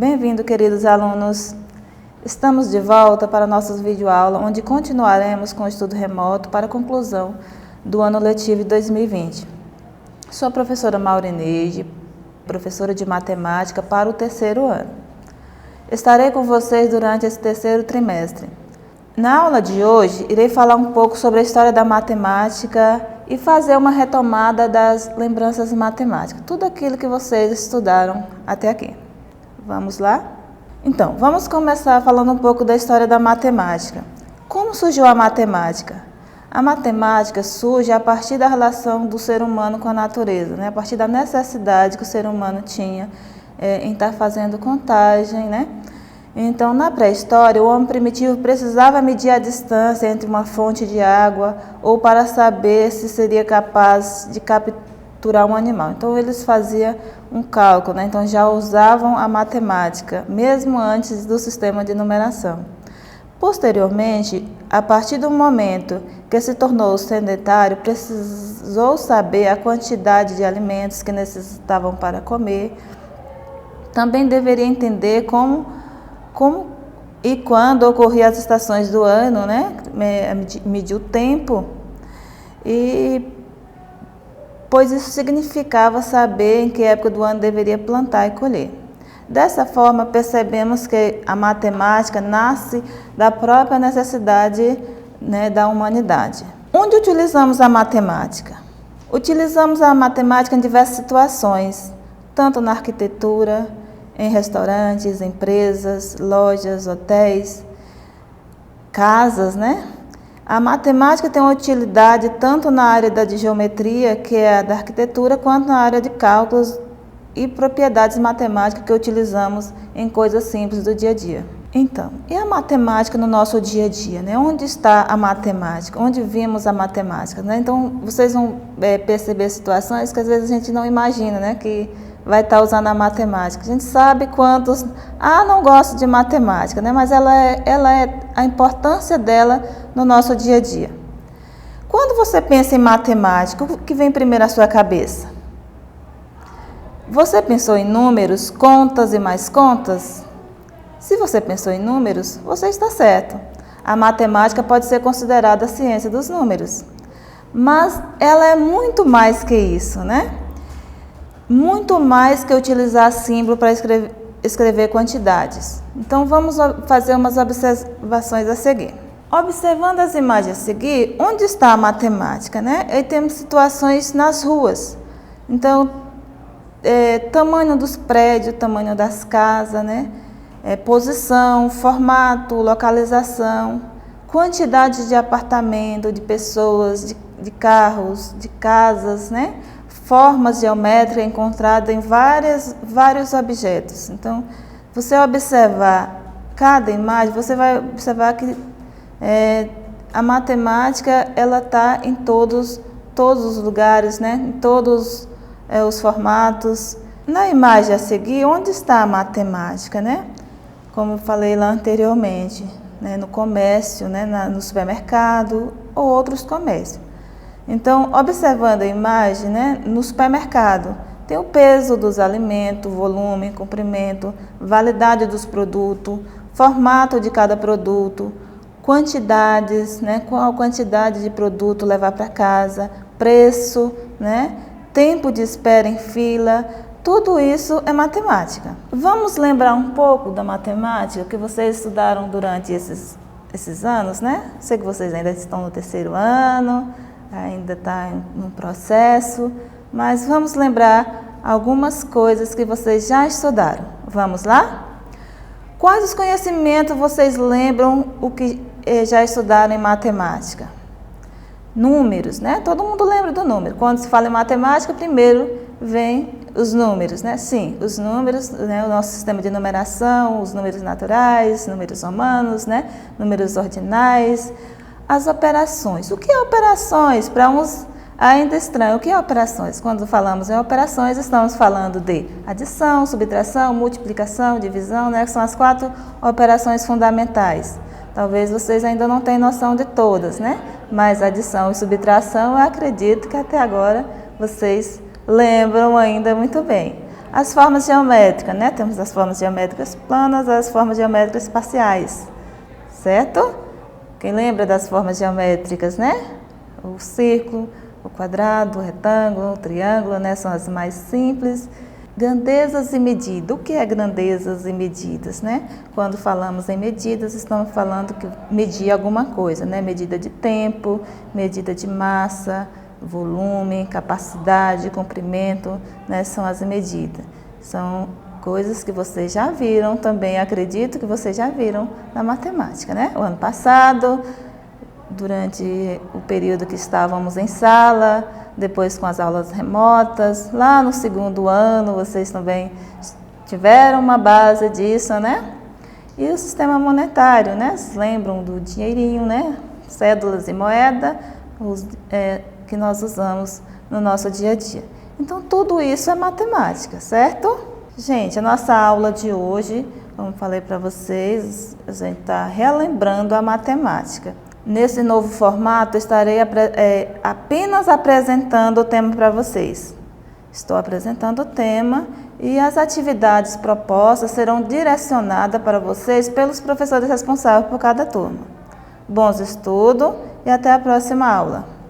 Bem-vindo, queridos alunos. Estamos de volta para nossas videoaulas, onde continuaremos com o estudo remoto para a conclusão do ano letivo de 2020. Sou a professora Maurineide, professora de matemática para o terceiro ano. Estarei com vocês durante esse terceiro trimestre. Na aula de hoje, irei falar um pouco sobre a história da matemática e fazer uma retomada das lembranças matemáticas, tudo aquilo que vocês estudaram até aqui. Vamos lá? Então, vamos começar falando um pouco da história da matemática. Como surgiu a matemática? A matemática surge a partir da relação do ser humano com a natureza, né? A partir da necessidade que o ser humano tinha em estar fazendo contagem, né? Então, na pré-história, o homem primitivo precisava medir a distância entre uma fonte de água ou para saber se seria capaz de capturar um animal. Então, eles faziam um cálculo, né? Então, já usavam a matemática, mesmo antes do sistema de numeração. Posteriormente, a partir do momento que se tornou sedentário, precisou saber a quantidade de alimentos que necessitavam para comer. Também deveria entender como e quando ocorriam as estações do ano, né? Medir o tempo, pois isso significava saber em que época do ano deveria plantar e colher. Dessa forma, percebemos que a matemática nasce da própria necessidade, né, da humanidade. Onde utilizamos a matemática? Utilizamos a matemática em diversas situações, tanto na arquitetura, em restaurantes, empresas, lojas, hotéis, casas, né? A matemática tem uma utilidade tanto na área da geometria, que é a da arquitetura, quanto na área de cálculos e propriedades matemáticas que utilizamos em coisas simples do dia a dia. Então, e a matemática no nosso dia a dia, né? Onde está a matemática? Onde vimos a matemática, né? Então, vocês vão perceber situações que às vezes a gente não imagina, né? Que vai estar usando a matemática. A gente sabe quantos, não gosto de matemática, né? Mas ela é a importância dela no nosso dia a dia. Quando você pensa em matemática, o que vem primeiro à sua cabeça? Você pensou em números, contas e mais contas? Se você pensou em números, você está certo. A matemática pode ser considerada a ciência dos números. Mas ela é muito mais que isso, né? Muito mais que utilizar símbolo para escrever quantidades. Então, vamos fazer umas observações a seguir. Observando as imagens a seguir, onde está a matemática, né? E temos situações nas ruas. Então, tamanho dos prédios, tamanho das casas, né? Posição, formato, localização, quantidade de apartamento, de pessoas, de carros, de casas, né? Formas geométricas encontradas em vários objetos. Então, você observar cada imagem, você vai observar que a matemática ela está em todos os lugares, né? Em todos os formatos. Na imagem a seguir, onde está a matemática, né? Como eu falei lá anteriormente, né? No comércio, né? No supermercado ou outros comércios. Então, observando a imagem, né? No supermercado, tem o peso dos alimentos, volume, comprimento, validade dos produtos, formato de cada produto, quantidades, né? Qual quantidade de produto levar para casa, preço, né? Tempo de espera em fila, tudo isso é matemática. Vamos lembrar um pouco da matemática que vocês estudaram durante esses anos, né? Sei que vocês ainda estão no terceiro ano, ainda está no processo, mas vamos lembrar algumas coisas que vocês já estudaram. Vamos lá? Quais os conhecimentos vocês lembram o que já estudaram em matemática? Números, né? Todo mundo lembra do número. Quando se fala em matemática, primeiro vem os números, né? Sim, os números, né? O nosso sistema de numeração, os números naturais, números romanos, né? Números ordinais. As operações. O que é operações? Para uns ainda estranho. O que é operações? Quando falamos em operações, estamos falando de adição, subtração, multiplicação, divisão, né? Que são as 4 operações fundamentais. Talvez vocês ainda não tenham noção de todas, né? Mas adição e subtração, eu acredito que até agora vocês lembram ainda muito bem. As formas geométricas, né? Temos as formas geométricas planas, as formas geométricas parciais, certo? Quem lembra das formas geométricas, né? O círculo, o quadrado, o retângulo, o triângulo, né? São as mais simples. Grandezas e medidas. O que é grandezas e medidas, né? Quando falamos em medidas, estamos falando que medir alguma coisa, né? Medida de tempo, medida de massa, volume, capacidade, comprimento, né? São as medidas. São coisas que vocês já viram também, acredito que vocês já viram na matemática, né? O ano passado, durante o período que estávamos em sala, depois com as aulas remotas, lá no segundo ano vocês também tiveram uma base disso, né? E o sistema monetário, né? Vocês lembram do dinheirinho, né? Cédulas e moeda, que nós usamos no nosso dia a dia. Então, tudo isso é matemática, certo? Gente, a nossa aula de hoje, como falei para vocês, a gente está relembrando a matemática. Nesse novo formato, estarei apenas apresentando o tema para vocês. Estou apresentando o tema e as atividades propostas serão direcionadas para vocês pelos professores responsáveis por cada turma. Bons estudos e até a próxima aula.